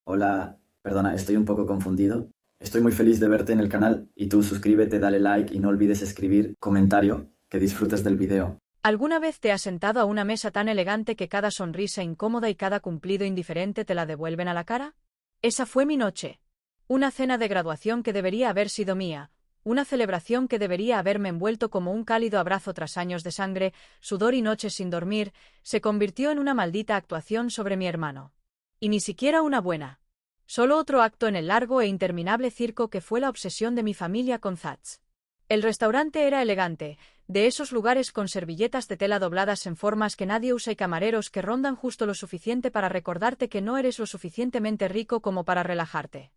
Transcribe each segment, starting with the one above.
Hola, perdona, estoy un poco confundido. Estoy muy feliz de verte en el canal y tú suscríbete, dale like y no olvides escribir comentario, que disfrutes del video. ¿Alguna vez te has sentado a una mesa tan elegante que cada sonrisa incómoda y cada cumplido indiferente te la devuelven a la cara? Esa fue mi noche. Una cena de graduación que debería haber sido mía, una celebración que debería haberme envuelto como un cálido abrazo tras años de sangre, sudor y noches sin dormir, se convirtió en una maldita actuación sobre mi hermano. Y ni siquiera una buena. Solo otro acto en el largo e interminable circo que fue la obsesión de mi familia con Zach. El restaurante era elegante, de esos lugares con servilletas de tela dobladas en formas que nadie usa y camareros que rondan justo lo suficiente para recordarte que no eres lo suficientemente rico como para relajarte.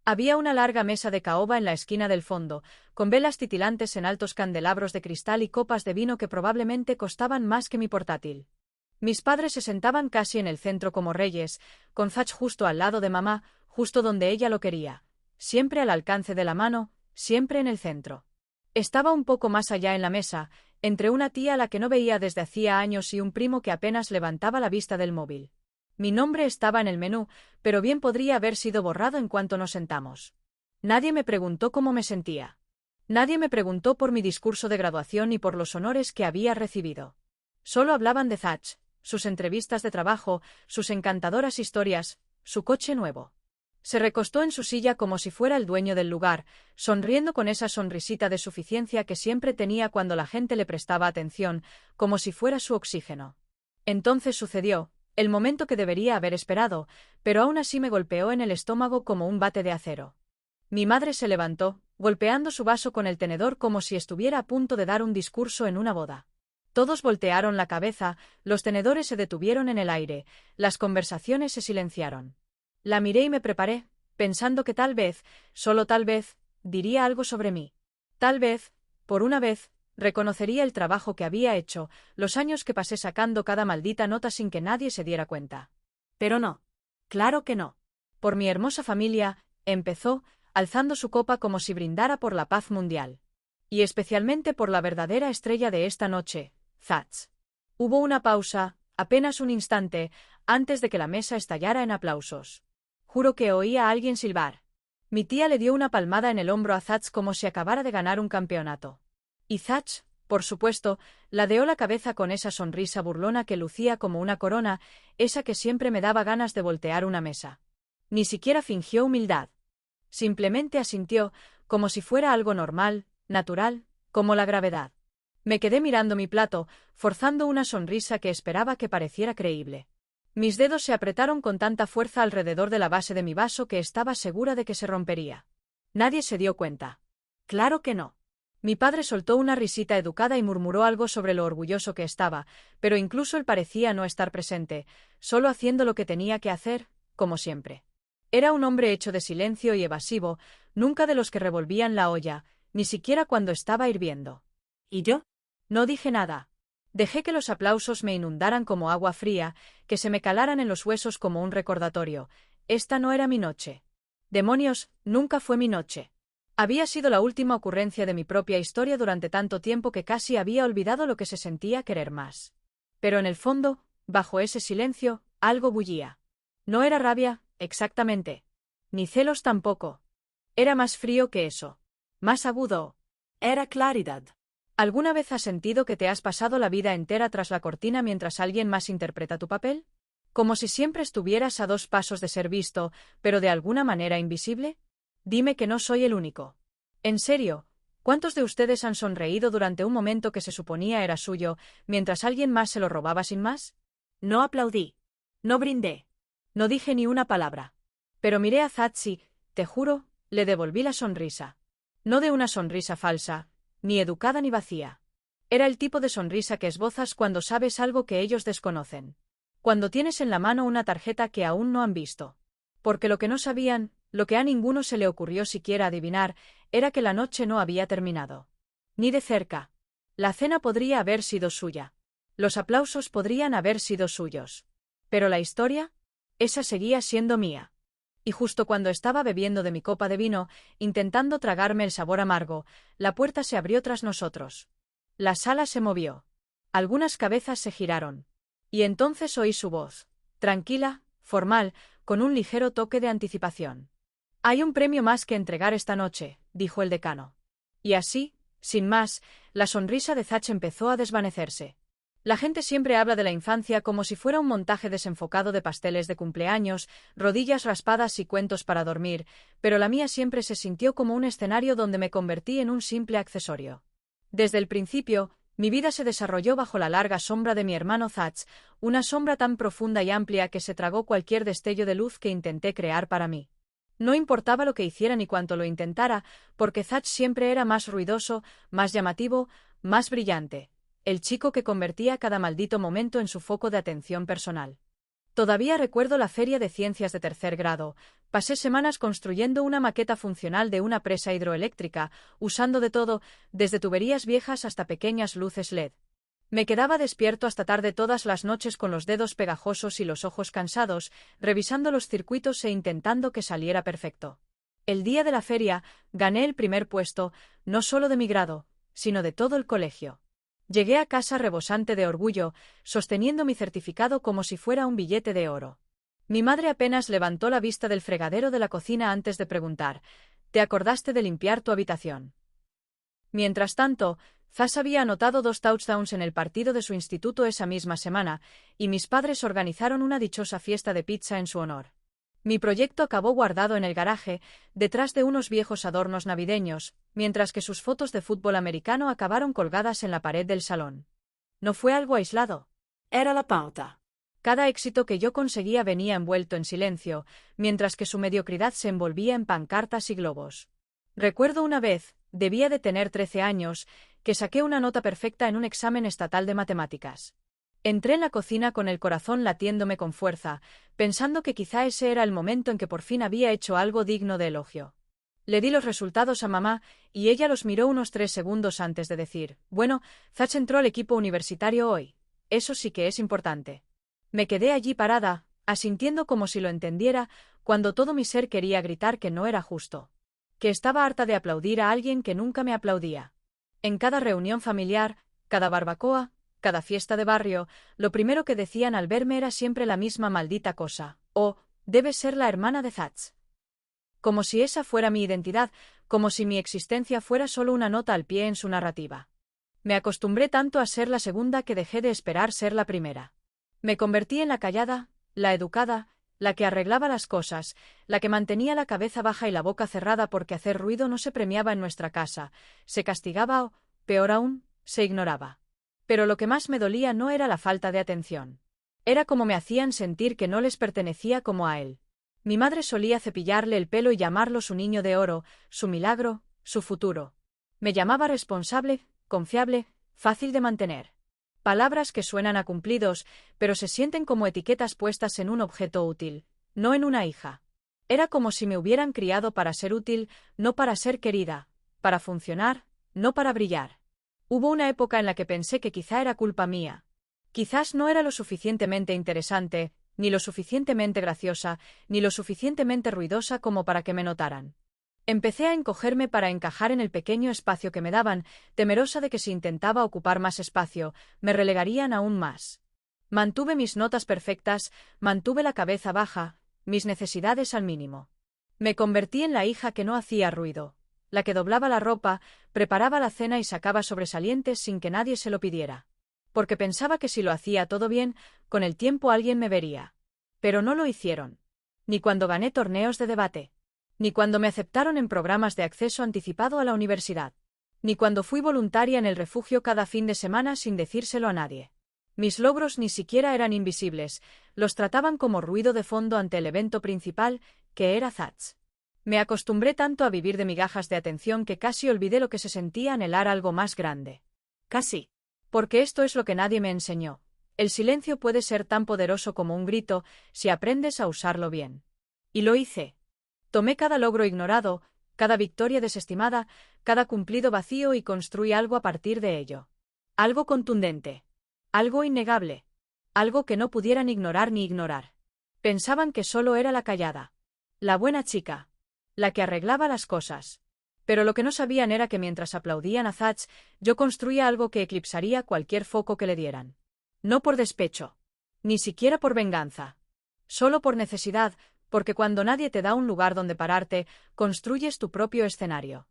Había una larga mesa de caoba en la esquina del fondo, con velas titilantes en altos candelabros de cristal y copas de vino que probablemente costaban más que mi portátil. Mis padres se sentaban casi en el centro como reyes, con Zach justo al lado de mamá, justo donde ella lo quería, siempre al alcance de la mano, siempre en el centro. Estaba un poco más allá en la mesa, entre una tía a la que no veía desde hacía años y un primo que apenas levantaba la vista del móvil. Mi nombre estaba en el menú, pero bien podría haber sido borrado en cuanto nos sentamos. Nadie me preguntó cómo me sentía. Nadie me preguntó por mi discurso de graduación ni por los honores que había recibido. Solo hablaban de Zach, sus entrevistas de trabajo, sus encantadoras historias, su coche nuevo. Se recostó en su silla como si fuera el dueño del lugar, sonriendo con esa sonrisita de suficiencia que siempre tenía cuando la gente le prestaba atención, como si fuera su oxígeno. Entonces sucedió, el momento que debería haber esperado, pero aún así me golpeó en el estómago como un bate de acero. Mi madre se levantó, golpeando su vaso con el tenedor como si estuviera a punto de dar un discurso en una boda. Todos voltearon la cabeza, los tenedores se detuvieron en el aire, las conversaciones se silenciaron. La miré y me preparé, pensando que tal vez, solo tal vez, diría algo sobre mí. Tal vez, por una vez, reconocería el trabajo que había hecho, los años que pasé sacando cada maldita nota sin que nadie se diera cuenta. Pero no. Claro que no. Por mi hermosa familia, empezó, alzando su copa como si brindara por la paz mundial. Y especialmente por la verdadera estrella de esta noche, Zach. Hubo una pausa, apenas un instante, antes de que la mesa estallara en aplausos. Juro que oí a alguien silbar. Mi tía le dio una palmada en el hombro a Zach como si acabara de ganar un campeonato. Y Zach, por supuesto, ladeó la cabeza con esa sonrisa burlona que lucía como una corona, esa que siempre me daba ganas de voltear una mesa. Ni siquiera fingió humildad. Simplemente asintió, como si fuera algo normal, natural, como la gravedad. Me quedé mirando mi plato, forzando una sonrisa que esperaba que pareciera creíble. Mis dedos se apretaron con tanta fuerza alrededor de la base de mi vaso que estaba segura de que se rompería. Nadie se dio cuenta. Claro que no. Mi padre soltó una risita educada y murmuró algo sobre lo orgulloso que estaba, pero incluso él parecía no estar presente, solo haciendo lo que tenía que hacer, como siempre. Era un hombre hecho de silencio y evasivo, nunca de los que revolvían la olla, ni siquiera cuando estaba hirviendo. ¿Y yo? No dije nada. Dejé que los aplausos me inundaran como agua fría, que se me calaran en los huesos como un recordatorio. Esta no era mi noche. Demonios, nunca fue mi noche. Había sido la última ocurrencia de mi propia historia durante tanto tiempo que casi había olvidado lo que se sentía querer más. Pero en el fondo, bajo ese silencio, algo bullía. No era rabia, exactamente. Ni celos tampoco. Era más frío que eso. Más agudo. Era claridad. ¿Alguna vez has sentido que te has pasado la vida entera tras la cortina mientras alguien más interpreta tu papel? Como si siempre estuvieras a 2 pasos de ser visto, pero de alguna manera invisible. Dime que no soy el único. En serio, ¿cuántos de ustedes han sonreído durante un momento que se suponía era suyo, mientras alguien más se lo robaba sin más? No aplaudí. No brindé. No dije ni una palabra. Pero miré a Zach y, te juro, le devolví la sonrisa. No de una sonrisa falsa, ni educada ni vacía. Era el tipo de sonrisa que esbozas cuando sabes algo que ellos desconocen. Cuando tienes en la mano una tarjeta que aún no han visto. Porque lo que no sabían, lo que a ninguno se le ocurrió siquiera adivinar, era que la noche no había terminado. Ni de cerca. La cena podría haber sido suya. Los aplausos podrían haber sido suyos. Pero la historia, esa seguía siendo mía. Y justo cuando estaba bebiendo de mi copa de vino, intentando tragarme el sabor amargo, la puerta se abrió tras nosotros. La sala se movió. Algunas cabezas se giraron. Y entonces oí su voz, tranquila, formal, con un ligero toque de anticipación. Hay un premio más que entregar esta noche, dijo el decano. Y así, sin más, la sonrisa de Thatch empezó a desvanecerse. La gente siempre habla de la infancia como si fuera un montaje desenfocado de pasteles de cumpleaños, rodillas raspadas y cuentos para dormir, pero la mía siempre se sintió como un escenario donde me convertí en un simple accesorio. Desde el principio, mi vida se desarrolló bajo la larga sombra de mi hermano Thatch, una sombra tan profunda y amplia que se tragó cualquier destello de luz que intenté crear para mí. No importaba lo que hiciera ni cuánto lo intentara, porque Thatch siempre era más ruidoso, más llamativo, más brillante. El chico que convertía cada maldito momento en su foco de atención personal. Todavía recuerdo la feria de ciencias de tercer grado. Pasé semanas construyendo una maqueta funcional de una presa hidroeléctrica, usando de todo, desde tuberías viejas hasta pequeñas luces LED. Me quedaba despierto hasta tarde todas las noches con los dedos pegajosos y los ojos cansados, revisando los circuitos e intentando que saliera perfecto. El día de la feria, gané el primer puesto, no solo de mi grado, sino de todo el colegio. Llegué a casa rebosante de orgullo, sosteniendo mi certificado como si fuera un billete de oro. Mi madre apenas levantó la vista del fregadero de la cocina antes de preguntar: ¿te acordaste de limpiar tu habitación? Mientras tanto, Thatch había anotado 2 touchdowns en el partido de su instituto esa misma semana, y mis padres organizaron una dichosa fiesta de pizza en su honor. Mi proyecto acabó guardado en el garaje, detrás de unos viejos adornos navideños, mientras que sus fotos de fútbol americano acabaron colgadas en la pared del salón. No fue algo aislado. Era la pauta. Cada éxito que yo conseguía venía envuelto en silencio, mientras que su mediocridad se envolvía en pancartas y globos. Recuerdo una vez, debía de tener 13 años, que saqué una nota perfecta en un examen estatal de matemáticas. Entré en la cocina con el corazón latiéndome con fuerza, pensando que quizá ese era el momento en que por fin había hecho algo digno de elogio. Le di los resultados a mamá, y ella los miró unos 3 segundos antes de decir: bueno, Thatch entró al equipo universitario hoy. Eso sí que es importante. Me quedé allí parada, asintiendo como si lo entendiera, cuando todo mi ser quería gritar que no era justo. Que estaba harta de aplaudir a alguien que nunca me aplaudía. En cada reunión familiar, cada barbacoa, cada fiesta de barrio, lo primero que decían al verme era siempre la misma maldita cosa: oh, debes ser la hermana de Thatch. Como si esa fuera mi identidad, como si mi existencia fuera solo una nota al pie en su narrativa. Me acostumbré tanto a ser la segunda que dejé de esperar ser la primera. Me convertí en la callada, la educada, la que arreglaba las cosas, la que mantenía la cabeza baja y la boca cerrada porque hacer ruido no se premiaba en nuestra casa, se castigaba o, peor aún, se ignoraba. Pero lo que más me dolía no era la falta de atención. Era como me hacían sentir que no les pertenecía como a él. Mi madre solía cepillarle el pelo y llamarlo su niño de oro, su milagro, su futuro. Me llamaba responsable, confiable, fácil de mantener. Palabras que suenan a cumplidos, pero se sienten como etiquetas puestas en un objeto útil, no en una hija. Era como si me hubieran criado para ser útil, no para ser querida, para funcionar, no para brillar. Hubo una época en la que pensé que quizá era culpa mía. Quizás no era lo suficientemente interesante, ni lo suficientemente graciosa, ni lo suficientemente ruidosa como para que me notaran. Empecé a encogerme para encajar en el pequeño espacio que me daban, temerosa de que si intentaba ocupar más espacio, me relegarían aún más. Mantuve mis notas perfectas, mantuve la cabeza baja, mis necesidades al mínimo. Me convertí en la hija que no hacía ruido, la que doblaba la ropa, preparaba la cena y sacaba sobresalientes sin que nadie se lo pidiera. Porque pensaba que si lo hacía todo bien, con el tiempo alguien me vería. Pero no lo hicieron. Ni cuando gané torneos de debate. Ni cuando me aceptaron en programas de acceso anticipado a la universidad. Ni cuando fui voluntaria en el refugio cada fin de semana sin decírselo a nadie. Mis logros ni siquiera eran invisibles, los trataban como ruido de fondo ante el evento principal, que era Thatch. Me acostumbré tanto a vivir de migajas de atención que casi olvidé lo que se sentía anhelar algo más grande. Casi. Porque esto es lo que nadie me enseñó. El silencio puede ser tan poderoso como un grito si aprendes a usarlo bien. Y lo hice. Tomé cada logro ignorado, cada victoria desestimada, cada cumplido vacío y construí algo a partir de ello. Algo contundente. Algo innegable. Algo que no pudieran ignorar ni ignorar. Pensaban que solo era la callada. La buena chica. La que arreglaba las cosas. Pero lo que no sabían era que mientras aplaudían a Thatch, yo construía algo que eclipsaría cualquier foco que le dieran. No por despecho. Ni siquiera por venganza. Solo por necesidad, porque cuando nadie te da un lugar donde pararte, construyes tu propio escenario.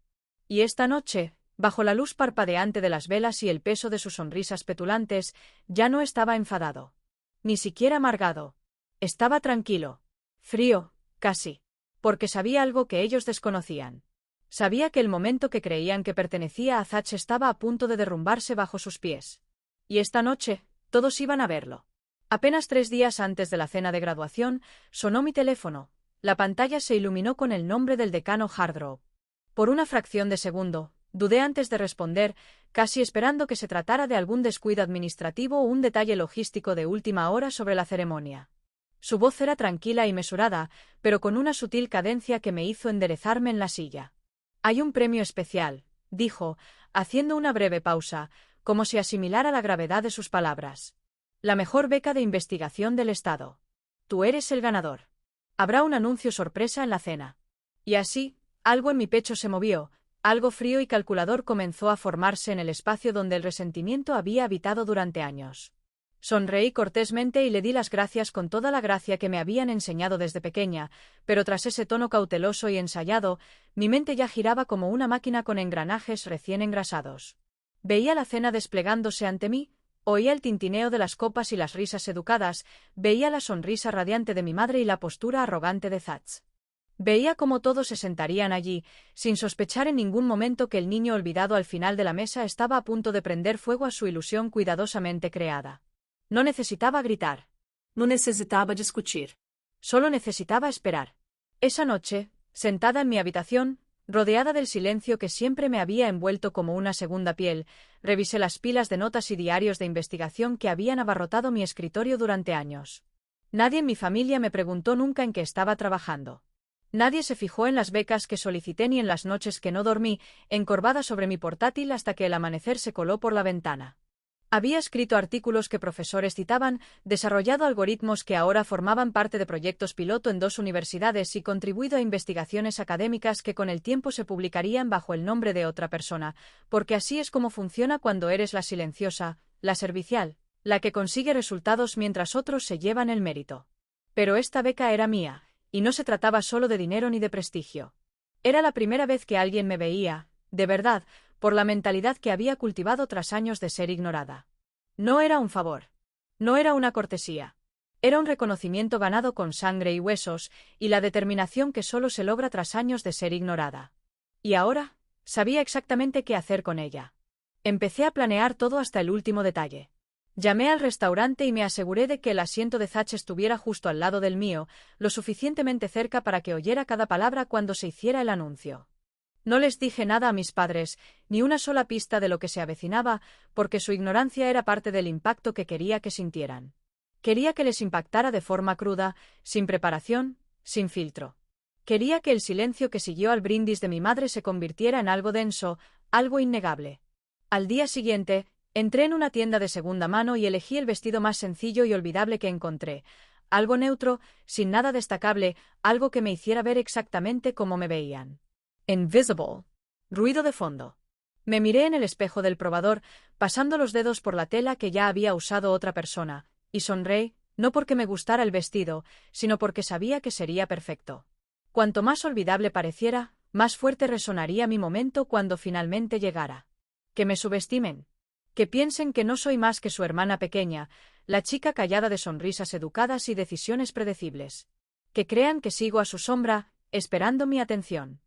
Y esta noche, bajo la luz parpadeante de las velas y el peso de sus sonrisas petulantes, ya no estaba enfadado. Ni siquiera amargado. Estaba tranquilo. Frío, casi. Porque sabía algo que ellos desconocían. Sabía que el momento que creían que pertenecía a Thatch estaba a punto de derrumbarse bajo sus pies. Y esta noche, todos iban a verlo. Apenas 3 días antes de la cena de graduación, sonó mi teléfono. La pantalla se iluminó con el nombre del decano Hardrow. Por una fracción de segundo, dudé antes de responder, casi esperando que se tratara de algún descuido administrativo o un detalle logístico de última hora sobre la ceremonia. Su voz era tranquila y mesurada, pero con una sutil cadencia que me hizo enderezarme en la silla. «Hay un premio especial», dijo, haciendo una breve pausa, como si asimilara la gravedad de sus palabras. «La mejor beca de investigación del Estado. Tú eres el ganador. Habrá un anuncio sorpresa en la cena». Y así, algo en mi pecho se movió, algo frío y calculador comenzó a formarse en el espacio donde el resentimiento había habitado durante años. Sonreí cortésmente y le di las gracias con toda la gracia que me habían enseñado desde pequeña, pero tras ese tono cauteloso y ensayado, mi mente ya giraba como una máquina con engranajes recién engrasados. Veía la cena desplegándose ante mí, oía el tintineo de las copas y las risas educadas, veía la sonrisa radiante de mi madre y la postura arrogante de Thatch. Veía cómo todos se sentarían allí, sin sospechar en ningún momento que el niño olvidado al final de la mesa estaba a punto de prender fuego a su ilusión cuidadosamente creada. No necesitaba gritar. No necesitaba discutir. Solo necesitaba esperar. Esa noche, sentada en mi habitación, rodeada del silencio que siempre me había envuelto como una segunda piel, revisé las pilas de notas y diarios de investigación que habían abarrotado mi escritorio durante años. Nadie en mi familia me preguntó nunca en qué estaba trabajando. Nadie se fijó en las becas que solicité ni en las noches que no dormí, encorvada sobre mi portátil hasta que el amanecer se coló por la ventana. Había escrito artículos que profesores citaban, desarrollado algoritmos que ahora formaban parte de proyectos piloto en 2 universidades y contribuido a investigaciones académicas que con el tiempo se publicarían bajo el nombre de otra persona, porque así es como funciona cuando eres la silenciosa, la servicial, la que consigue resultados mientras otros se llevan el mérito. Pero esta beca era mía, y no se trataba solo de dinero ni de prestigio. Era la primera vez que alguien me veía, de verdad, por la mentalidad que había cultivado tras años de ser ignorada. No era un favor. No era una cortesía. Era un reconocimiento ganado con sangre y huesos, y la determinación que solo se logra tras años de ser ignorada. Y ahora, sabía exactamente qué hacer con ella. Empecé a planear todo hasta el último detalle. Llamé al restaurante y me aseguré de que el asiento de Thatch estuviera justo al lado del mío, lo suficientemente cerca para que oyera cada palabra cuando se hiciera el anuncio. No les dije nada a mis padres, ni una sola pista de lo que se avecinaba, porque su ignorancia era parte del impacto que quería que sintieran. Quería que les impactara de forma cruda, sin preparación, sin filtro. Quería que el silencio que siguió al brindis de mi madre se convirtiera en algo denso, algo innegable. Al día siguiente, entré en una tienda de segunda mano y elegí el vestido más sencillo y olvidable que encontré, algo neutro, sin nada destacable, algo que me hiciera ver exactamente cómo me veían. Invisible. Ruido de fondo. Me miré en el espejo del probador, pasando los dedos por la tela que ya había usado otra persona, y sonreí, no porque me gustara el vestido, sino porque sabía que sería perfecto. Cuanto más olvidable pareciera, más fuerte resonaría mi momento cuando finalmente llegara. Que me subestimen. Que piensen que no soy más que su hermana pequeña, la chica callada de sonrisas educadas y decisiones predecibles. Que crean que sigo a su sombra, esperando mi atención.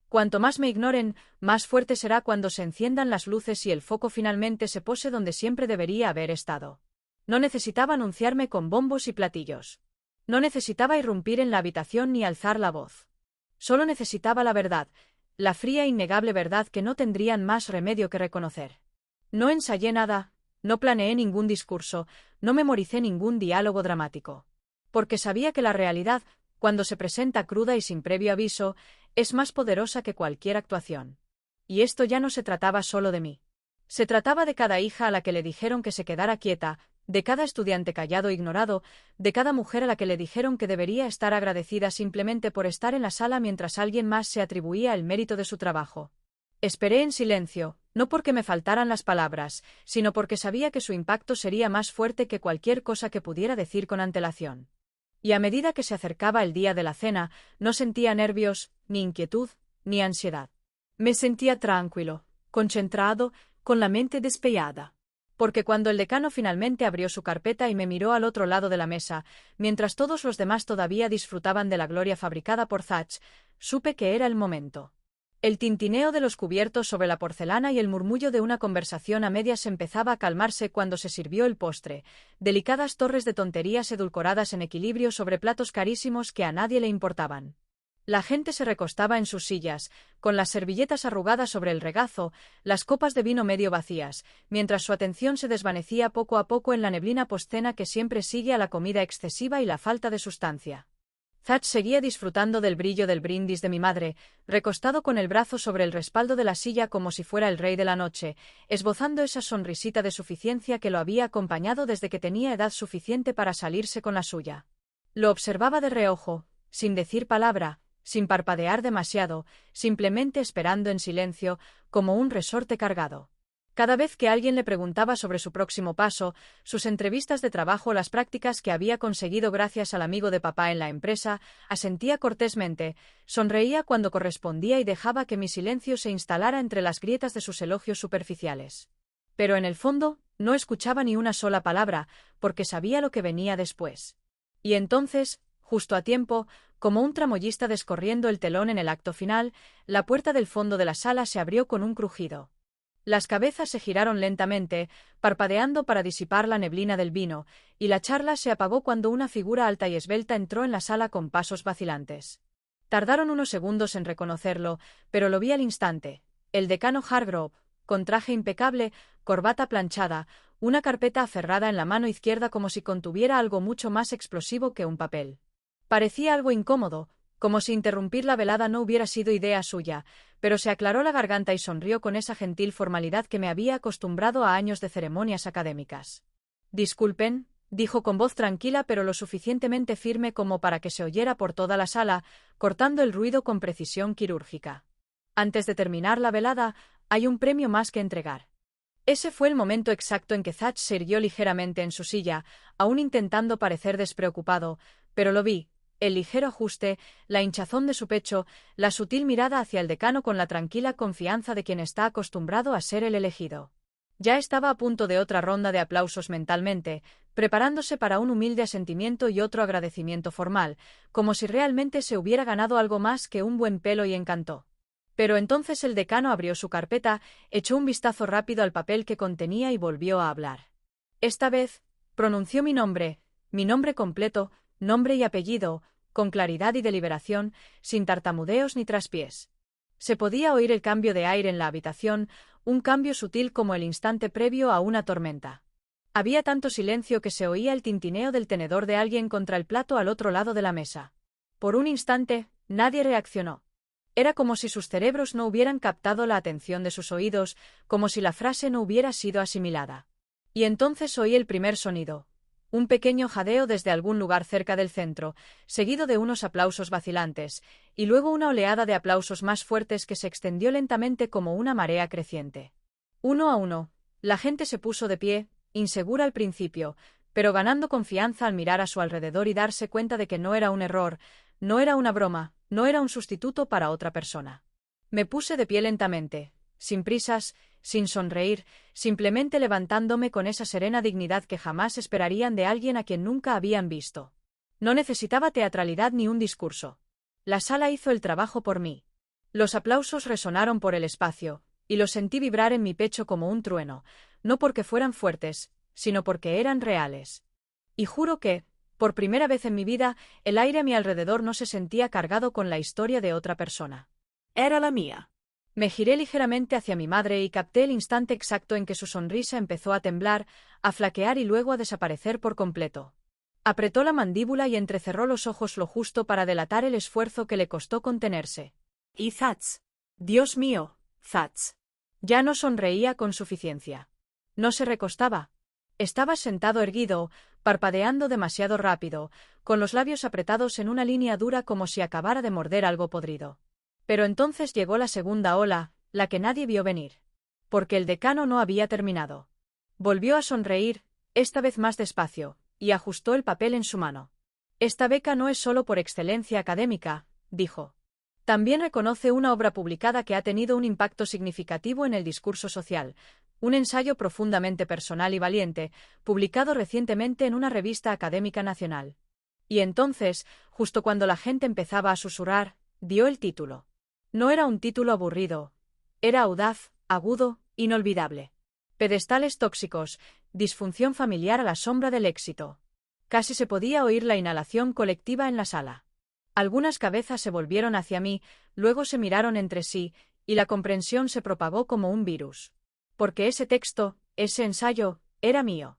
Cuanto más me ignoren, más fuerte será cuando se enciendan las luces y el foco finalmente se pose donde siempre debería haber estado. No necesitaba anunciarme con bombos y platillos. No necesitaba irrumpir en la habitación ni alzar la voz. Solo necesitaba la verdad, la fría e innegable verdad que no tendrían más remedio que reconocer. No ensayé nada, no planeé ningún discurso, no memoricé ningún diálogo dramático. Porque sabía que la realidad, cuando se presenta cruda y sin previo aviso, es más poderosa que cualquier actuación. Y esto ya no se trataba solo de mí. Se trataba de cada hija a la que le dijeron que se quedara quieta, de cada estudiante callado e ignorado, de cada mujer a la que le dijeron que debería estar agradecida simplemente por estar en la sala mientras alguien más se atribuía el mérito de su trabajo. Esperé en silencio, no porque me faltaran las palabras, sino porque sabía que su impacto sería más fuerte que cualquier cosa que pudiera decir con antelación. Y a medida que se acercaba el día de la cena, no sentía nervios, ni inquietud, ni ansiedad. Me sentía tranquilo, concentrado, con la mente despejada. Porque cuando el decano finalmente abrió su carpeta y me miró al otro lado de la mesa, mientras todos los demás todavía disfrutaban de la gloria fabricada por Thatch, supe que era el momento. El tintineo de los cubiertos sobre la porcelana y el murmullo de una conversación a medias empezaba a calmarse cuando se sirvió el postre, delicadas torres de tonterías edulcoradas en equilibrio sobre platos carísimos que a nadie le importaban. La gente se recostaba en sus sillas, con las servilletas arrugadas sobre el regazo, las copas de vino medio vacías, mientras su atención se desvanecía poco a poco en la neblina postcena que siempre sigue a la comida excesiva y la falta de sustancia. Thatch seguía disfrutando del brillo del brindis de mi madre, recostado con el brazo sobre el respaldo de la silla como si fuera el rey de la noche, esbozando esa sonrisita de suficiencia que lo había acompañado desde que tenía edad suficiente para salirse con la suya. Lo observaba de reojo, sin decir palabra, sin parpadear demasiado, simplemente esperando en silencio, como un resorte cargado. Cada vez que alguien le preguntaba sobre su próximo paso, sus entrevistas de trabajo o las prácticas que había conseguido gracias al amigo de papá en la empresa, asentía cortésmente, sonreía cuando correspondía y dejaba que mi silencio se instalara entre las grietas de sus elogios superficiales. Pero en el fondo, no escuchaba ni una sola palabra, porque sabía lo que venía después. Y entonces, justo a tiempo, como un tramoyista descorriendo el telón en el acto final, la puerta del fondo de la sala se abrió con un crujido. Las cabezas se giraron lentamente, parpadeando para disipar la neblina del vino, y la charla se apagó cuando una figura alta y esbelta entró en la sala con pasos vacilantes. Tardaron unos segundos en reconocerlo, pero lo vi al instante. El decano Hargrove, con traje impecable, corbata planchada, una carpeta aferrada en la mano izquierda como si contuviera algo mucho más explosivo que un papel. Parecía algo incómodo, como si interrumpir la velada no hubiera sido idea suya, pero se aclaró la garganta y sonrió con esa gentil formalidad que me había acostumbrado a años de ceremonias académicas. «Disculpen», dijo con voz tranquila pero lo suficientemente firme como para que se oyera por toda la sala, cortando el ruido con precisión quirúrgica. «Antes de terminar la velada, hay un premio más que entregar». Ese fue el momento exacto en que Thatch se irguió ligeramente en su silla, aún intentando parecer despreocupado, pero lo vi. El ligero ajuste, la hinchazón de su pecho, la sutil mirada hacia el decano con la tranquila confianza de quien está acostumbrado a ser el elegido. Ya estaba a punto de otra ronda de aplausos mentalmente, preparándose para un humilde asentimiento y otro agradecimiento formal, como si realmente se hubiera ganado algo más que un buen pelo y encantó. Pero entonces el decano abrió su carpeta, echó un vistazo rápido al papel que contenía y volvió a hablar. Esta vez, pronunció mi nombre completo, nombre y apellido, con claridad y deliberación, sin tartamudeos ni traspiés. Se podía oír el cambio de aire en la habitación, un cambio sutil como el instante previo a una tormenta. Había tanto silencio que se oía el tintineo del tenedor de alguien contra el plato al otro lado de la mesa. Por un instante, nadie reaccionó. Era como si sus cerebros no hubieran captado la atención de sus oídos, como si la frase no hubiera sido asimilada. Y entonces oí el primer sonido. Un pequeño jadeo desde algún lugar cerca del centro, seguido de unos aplausos vacilantes, y luego una oleada de aplausos más fuertes que se extendió lentamente como una marea creciente. Uno a uno, la gente se puso de pie, insegura al principio, pero ganando confianza al mirar a su alrededor y darse cuenta de que no era un error, no era una broma, no era un sustituto para otra persona. Me puse de pie lentamente, sin prisas, sin sonreír, simplemente levantándome con esa serena dignidad que jamás esperarían de alguien a quien nunca habían visto. No necesitaba teatralidad ni un discurso. La sala hizo el trabajo por mí. Los aplausos resonaron por el espacio, y los sentí vibrar en mi pecho como un trueno, no porque fueran fuertes, sino porque eran reales. Y juro que, por primera vez en mi vida, el aire a mi alrededor no se sentía cargado con la historia de otra persona. Era la mía. Me giré ligeramente hacia mi madre y capté el instante exacto en que su sonrisa empezó a temblar, a flaquear y luego a desaparecer por completo. Apretó la mandíbula y entrecerró los ojos lo justo para delatar el esfuerzo que le costó contenerse. Y Thatch. Dios mío, Thatch. Ya no sonreía con suficiencia. No se recostaba. Estaba sentado erguido, parpadeando demasiado rápido, con los labios apretados en una línea dura como si acabara de morder algo podrido. Pero entonces llegó la segunda ola, la que nadie vio venir. Porque el decano no había terminado. Volvió a sonreír, esta vez más despacio, y ajustó el papel en su mano. Esta beca no es solo por excelencia académica, dijo. También reconoce una obra publicada que ha tenido un impacto significativo en el discurso social, un ensayo profundamente personal y valiente, publicado recientemente en una revista académica nacional. Y entonces, justo cuando la gente empezaba a susurrar, dio el título. No era un título aburrido. Era audaz, agudo, inolvidable. Pedestales tóxicos, disfunción familiar a la sombra del éxito. Casi se podía oír la inhalación colectiva en la sala. Algunas cabezas se volvieron hacia mí, luego se miraron entre sí, y la comprensión se propagó como un virus. Porque ese texto, ese ensayo, era mío.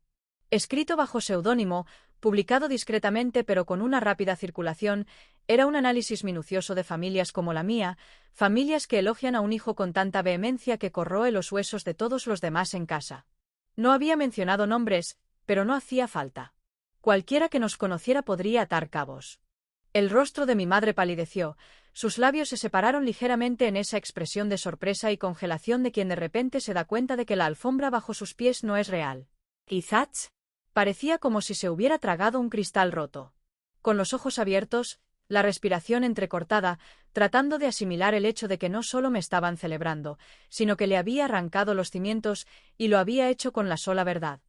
Escrito bajo seudónimo, publicado discretamente pero con una rápida circulación, era un análisis minucioso de familias como la mía, familias que elogian a un hijo con tanta vehemencia que corroe los huesos de todos los demás en casa. No había mencionado nombres, pero no hacía falta. Cualquiera que nos conociera podría atar cabos. El rostro de mi madre palideció, sus labios se separaron ligeramente en esa expresión de sorpresa y congelación de quien de repente se da cuenta de que la alfombra bajo sus pies no es real. ¿Y Thatch? Parecía como si se hubiera tragado un cristal roto. Con los ojos abiertos, la respiración entrecortada, tratando de asimilar el hecho de que no solo me estaban celebrando, sino que le había arrancado los cimientos y lo había hecho con la sola verdad.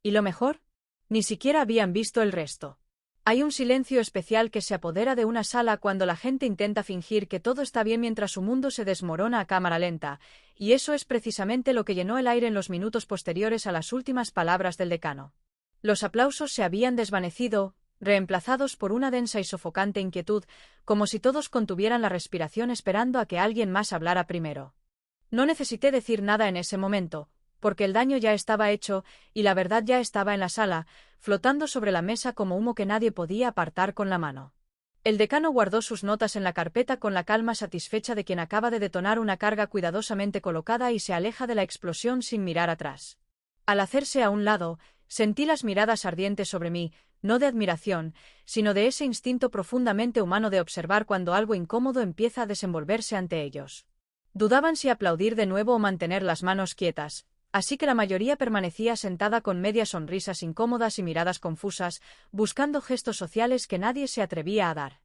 ¿Y lo mejor? Ni siquiera habían visto el resto. Hay un silencio especial que se apodera de una sala cuando la gente intenta fingir que todo está bien mientras su mundo se desmorona a cámara lenta, y eso es precisamente lo que llenó el aire en los minutos posteriores a las últimas palabras del decano. Los aplausos se habían desvanecido, reemplazados por una densa y sofocante inquietud, como si todos contuvieran la respiración esperando a que alguien más hablara primero. No necesité decir nada en ese momento, porque el daño ya estaba hecho y la verdad ya estaba en la sala, flotando sobre la mesa como humo que nadie podía apartar con la mano. El decano guardó sus notas en la carpeta con la calma satisfecha de quien acaba de detonar una carga cuidadosamente colocada y se aleja de la explosión sin mirar atrás. Al hacerse a un lado, sentí las miradas ardientes sobre mí, no de admiración, sino de ese instinto profundamente humano de observar cuando algo incómodo empieza a desenvolverse ante ellos. Dudaban si aplaudir de nuevo o mantener las manos quietas, así que la mayoría permanecía sentada con medias sonrisas incómodas y miradas confusas, buscando gestos sociales que nadie se atrevía a dar.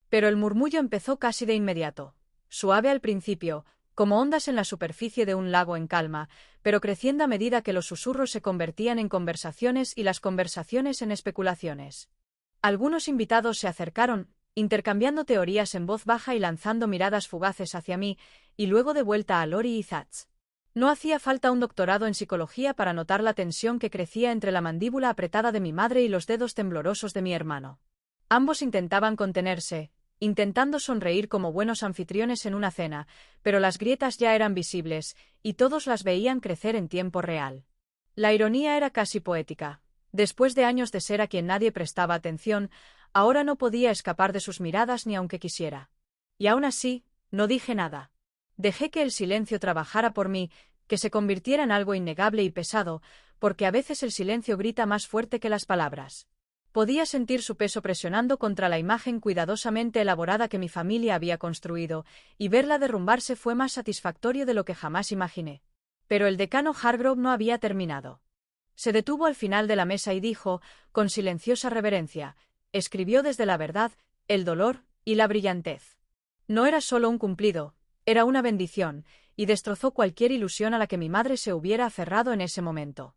Pero el murmullo empezó casi de inmediato, suave al principio, como ondas en la superficie de un lago en calma, pero creciendo a medida que los susurros se convertían en conversaciones y las conversaciones en especulaciones. Algunos invitados se acercaron, intercambiando teorías en voz baja y lanzando miradas fugaces hacia mí, y luego de vuelta a Lori y Thatch. No hacía falta un doctorado en psicología para notar la tensión que crecía entre la mandíbula apretada de mi madre y los dedos temblorosos de mi hermano. Ambos intentaban contenerse, intentando sonreír como buenos anfitriones en una cena, pero las grietas ya eran visibles, y todos las veían crecer en tiempo real. La ironía era casi poética. Después de años de ser a quien nadie prestaba atención, ahora no podía escapar de sus miradas ni aunque quisiera. Y aún así, no dije nada. Dejé que el silencio trabajara por mí, que se convirtiera en algo innegable y pesado, porque a veces el silencio grita más fuerte que las palabras. Podía sentir su peso presionando contra la imagen cuidadosamente elaborada que mi familia había construido, y verla derrumbarse fue más satisfactorio de lo que jamás imaginé. Pero el decano Hargrove no había terminado. Se detuvo al final de la mesa y dijo, con silenciosa reverencia, escribió desde la verdad, el dolor y la brillantez. No era solo un cumplido, era una bendición, y destrozó cualquier ilusión a la que mi madre se hubiera aferrado en ese momento.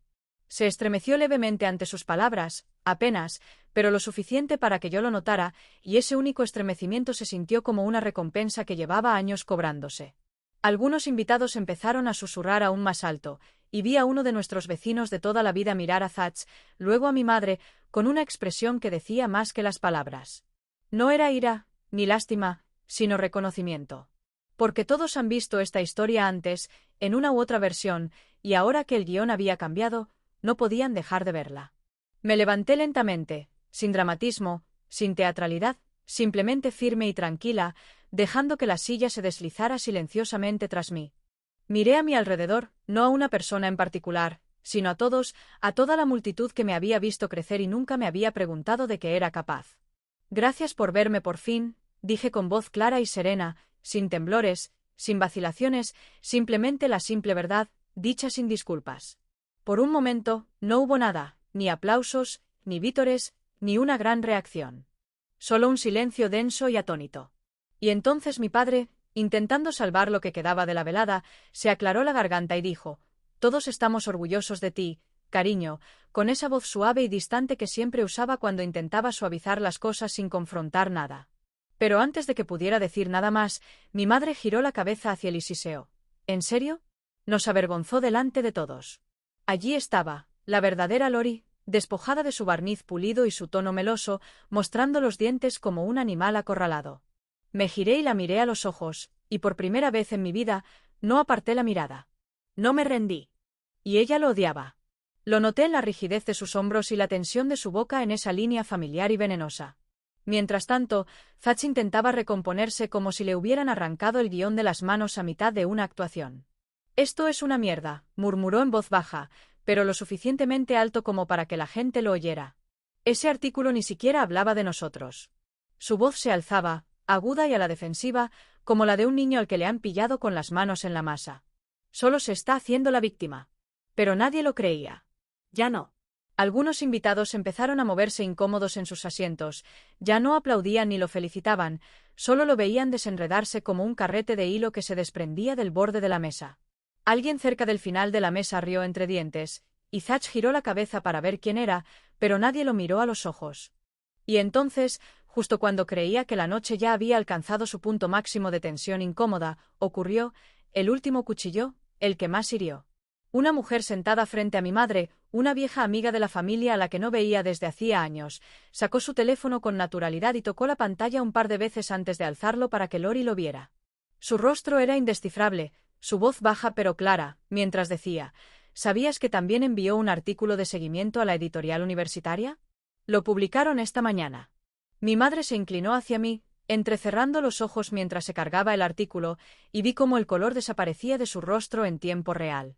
Se estremeció levemente ante sus palabras, apenas, pero lo suficiente para que yo lo notara, y ese único estremecimiento se sintió como una recompensa que llevaba años cobrándose. Algunos invitados empezaron a susurrar aún más alto, y vi a uno de nuestros vecinos de toda la vida mirar a Thatch, luego a mi madre, con una expresión que decía más que las palabras. No era ira, ni lástima, sino reconocimiento. Porque todos han visto esta historia antes, en una u otra versión, y ahora que el guión había cambiado, no podían dejar de verla. Me levanté lentamente, sin dramatismo, sin teatralidad, simplemente firme y tranquila, dejando que la silla se deslizara silenciosamente tras mí. Miré a mi alrededor, no a una persona en particular, sino a todos, a toda la multitud que me había visto crecer y nunca me había preguntado de qué era capaz. Gracias por verme por fin, dije con voz clara y serena, sin temblores, sin vacilaciones, simplemente la simple verdad, dicha sin disculpas. Por un momento, no hubo nada, ni aplausos, ni vítores, ni una gran reacción. Solo un silencio denso y atónito. Y entonces mi padre, intentando salvar lo que quedaba de la velada, se aclaró la garganta y dijo: «Todos estamos orgullosos de ti, cariño», con esa voz suave y distante que siempre usaba cuando intentaba suavizar las cosas sin confrontar nada. Pero antes de que pudiera decir nada más, mi madre giró la cabeza hacia él y siseó: «¿En serio?». Nos avergonzó delante de todos. Allí estaba, la verdadera Lori, despojada de su barniz pulido y su tono meloso, mostrando los dientes como un animal acorralado. Me giré y la miré a los ojos, y por primera vez en mi vida, no aparté la mirada. No me rendí. Y ella lo odiaba. Lo noté en la rigidez de sus hombros y la tensión de su boca en esa línea familiar y venenosa. Mientras tanto, Thatch intentaba recomponerse como si le hubieran arrancado el guión de las manos a mitad de una actuación. «Esto es una mierda», murmuró en voz baja, pero lo suficientemente alto como para que la gente lo oyera. Ese artículo ni siquiera hablaba de nosotros. Su voz se alzaba, aguda y a la defensiva, como la de un niño al que le han pillado con las manos en la masa. Solo se está haciendo la víctima. Pero nadie lo creía. Ya no. Algunos invitados empezaron a moverse incómodos en sus asientos, ya no aplaudían ni lo felicitaban, solo lo veían desenredarse como un carrete de hilo que se desprendía del borde de la mesa. Alguien cerca del final de la mesa rió entre dientes, y Thatch giró la cabeza para ver quién era, pero nadie lo miró a los ojos. Y entonces, justo cuando creía que la noche ya había alcanzado su punto máximo de tensión incómoda, ocurrió el último cuchillo, el que más hirió. Una mujer sentada frente a mi madre, una vieja amiga de la familia a la que no veía desde hacía años, sacó su teléfono con naturalidad y tocó la pantalla un par de veces antes de alzarlo para que Lori lo viera. Su rostro era indescifrable, su voz baja pero clara, mientras decía: «¿Sabías que también envió un artículo de seguimiento a la editorial universitaria? Lo publicaron esta mañana». Mi madre se inclinó hacia mí, entrecerrando los ojos mientras se cargaba el artículo, y vi cómo el color desaparecía de su rostro en tiempo real.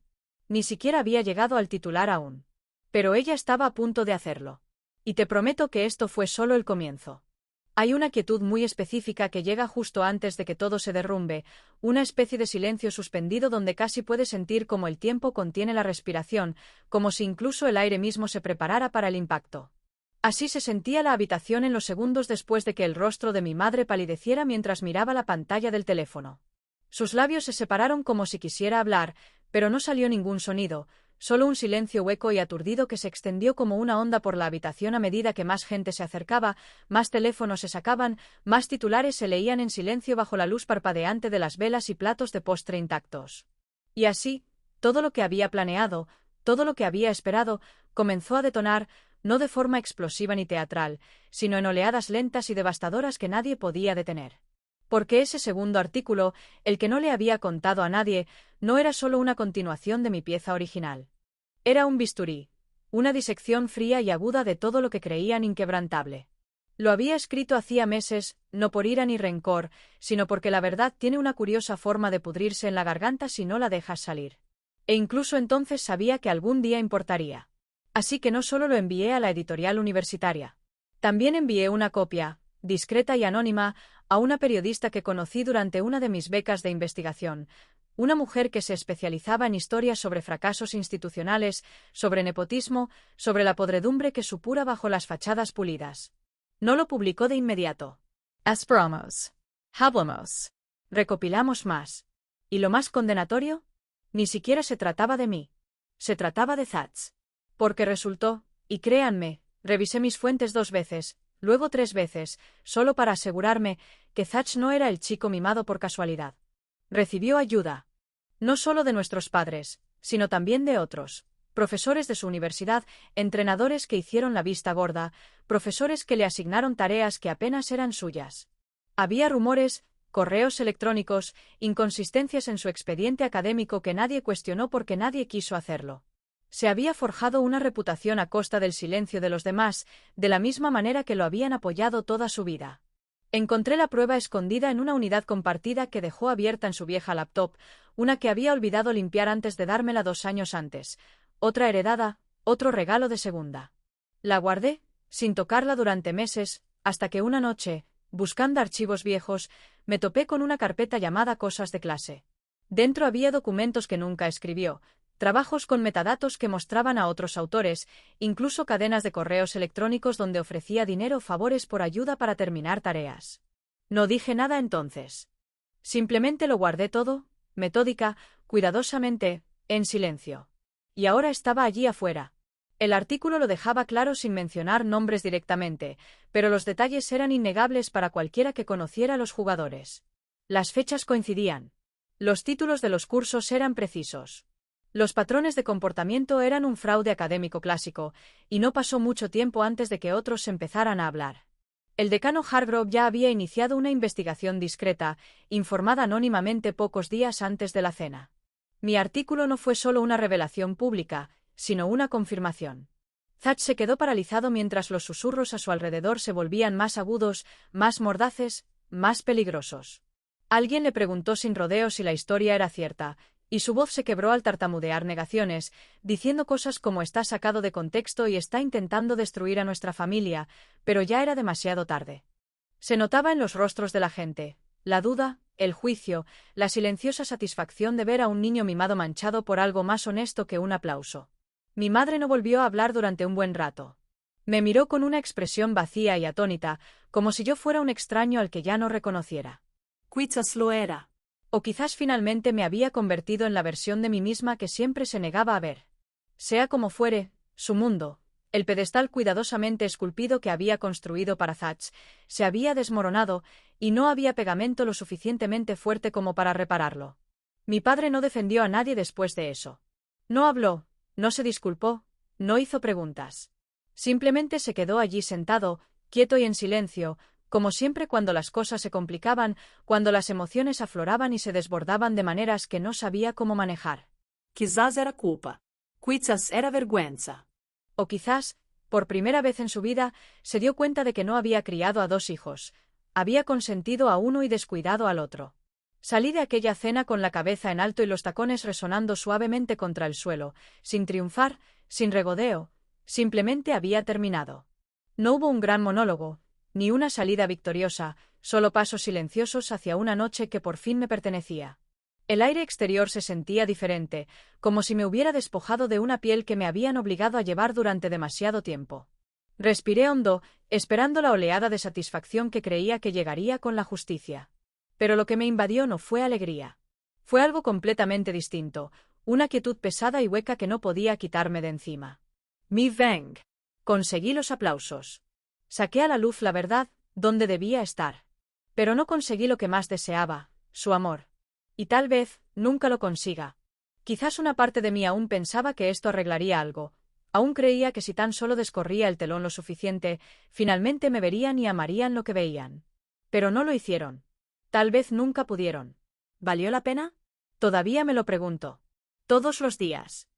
Ni siquiera había llegado al titular aún. Pero ella estaba a punto de hacerlo. Y te prometo que esto fue solo el comienzo. Hay una quietud muy específica que llega justo antes de que todo se derrumbe, una especie de silencio suspendido donde casi puedes sentir cómo el tiempo contiene la respiración, como si incluso el aire mismo se preparara para el impacto. Así se sentía la habitación en los segundos después de que el rostro de mi madre palideciera mientras miraba la pantalla del teléfono. Sus labios se separaron como si quisiera hablar, pero no salió ningún sonido, solo un silencio hueco y aturdido que se extendió como una onda por la habitación a medida que más gente se acercaba, más teléfonos se sacaban, más titulares se leían en silencio bajo la luz parpadeante de las velas y platos de postre intactos. Y así, todo lo que había planeado, todo lo que había esperado, comenzó a detonar, no de forma explosiva ni teatral, sino en oleadas lentas y devastadoras que nadie podía detener. Porque ese segundo artículo, el que no le había contado a nadie, no era solo una continuación de mi pieza original. Era un bisturí, una disección fría y aguda de todo lo que creían inquebrantable. Lo había escrito hacía meses, no por ira ni rencor, sino porque la verdad tiene una curiosa forma de pudrirse en la garganta si no la dejas salir. E incluso entonces sabía que algún día importaría. Así que no solo lo envié a la editorial universitaria. También envié una copia, discreta y anónima, a una periodista que conocí durante una de mis becas de investigación, una mujer que se especializaba en historias sobre fracasos institucionales, sobre nepotismo, sobre la podredumbre que supura bajo las fachadas pulidas. No lo publicó de inmediato. Esperamos. Hablamos. Recopilamos más. ¿Y lo más condenatorio? Ni siquiera se trataba de mí. Se trataba de Thatch. Porque resultó, y créanme, revisé mis fuentes 2 veces, luego 3 veces, solo para asegurarme que Thatch no era el chico mimado por casualidad. Recibió ayuda. No solo de nuestros padres, sino también de otros. Profesores de su universidad, entrenadores que hicieron la vista gorda, profesores que le asignaron tareas que apenas eran suyas. Había rumores, correos electrónicos, inconsistencias en su expediente académico que nadie cuestionó porque nadie quiso hacerlo. Se había forjado una reputación a costa del silencio de los demás, de la misma manera que lo habían apoyado toda su vida. Encontré la prueba escondida en una unidad compartida que dejó abierta en su vieja laptop, una que había olvidado limpiar antes de dármela 2 años antes, otra heredada, otro regalo de segunda. La guardé, sin tocarla durante meses, hasta que una noche, buscando archivos viejos, me topé con una carpeta llamada Cosas de clase. Dentro había documentos que nunca escribió, trabajos con metadatos que mostraban a otros autores, incluso cadenas de correos electrónicos donde ofrecía dinero o favores por ayuda para terminar tareas. No dije nada entonces. Simplemente lo guardé todo, metódica, cuidadosamente, en silencio. Y ahora estaba allí afuera. El artículo lo dejaba claro sin mencionar nombres directamente, pero los detalles eran innegables para cualquiera que conociera a los jugadores. Las fechas coincidían. Los títulos de los cursos eran precisos. Los patrones de comportamiento eran un fraude académico clásico, y no pasó mucho tiempo antes de que otros empezaran a hablar. El decano Hargrove ya había iniciado una investigación discreta, informada anónimamente pocos días antes de la cena. Mi artículo no fue solo una revelación pública, sino una confirmación. Thatch se quedó paralizado mientras los susurros a su alrededor se volvían más agudos, más mordaces, más peligrosos. Alguien le preguntó sin rodeos si la historia era cierta, y su voz se quebró al tartamudear negaciones, diciendo cosas como está sacado de contexto y está intentando destruir a nuestra familia, pero ya era demasiado tarde. Se notaba en los rostros de la gente, la duda, el juicio, la silenciosa satisfacción de ver a un niño mimado manchado por algo más honesto que un aplauso. Mi madre no volvió a hablar durante un buen rato. Me miró con una expresión vacía y atónita, como si yo fuera un extraño al que ya no reconociera. Quizás lo era. O quizás finalmente me había convertido en la versión de mí misma que siempre se negaba a ver. Sea como fuere, su mundo, el pedestal cuidadosamente esculpido que había construido para Thatch, se había desmoronado, y no había pegamento lo suficientemente fuerte como para repararlo. Mi padre no defendió a nadie después de eso. No habló, no se disculpó, no hizo preguntas. Simplemente se quedó allí sentado, quieto y en silencio, como siempre cuando las cosas se complicaban, cuando las emociones afloraban y se desbordaban de maneras que no sabía cómo manejar. Quizás era culpa. Quizás era vergüenza. O quizás, por primera vez en su vida, se dio cuenta de que no había criado a dos hijos, había consentido a uno y descuidado al otro. Salí de aquella cena con la cabeza en alto y los tacones resonando suavemente contra el suelo, sin triunfar, sin regodeo, simplemente había terminado. No hubo un gran monólogo, ni una salida victoriosa, solo pasos silenciosos hacia una noche que por fin me pertenecía. El aire exterior se sentía diferente, como si me hubiera despojado de una piel que me habían obligado a llevar durante demasiado tiempo. Respiré hondo, esperando la oleada de satisfacción que creía que llegaría con la justicia. Pero lo que me invadió no fue alegría. Fue algo completamente distinto, una quietud pesada y hueca que no podía quitarme de encima. Mi Veng. Conseguí los aplausos. Saqué a la luz la verdad, donde debía estar. Pero no conseguí lo que más deseaba, su amor. Y tal vez, nunca lo consiga. Quizás una parte de mí aún pensaba que esto arreglaría algo. Aún creía que si tan solo descorría el telón lo suficiente, finalmente me verían y amarían lo que veían. Pero no lo hicieron. Tal vez nunca pudieron. ¿Valió la pena? Todavía me lo pregunto. Todos los días.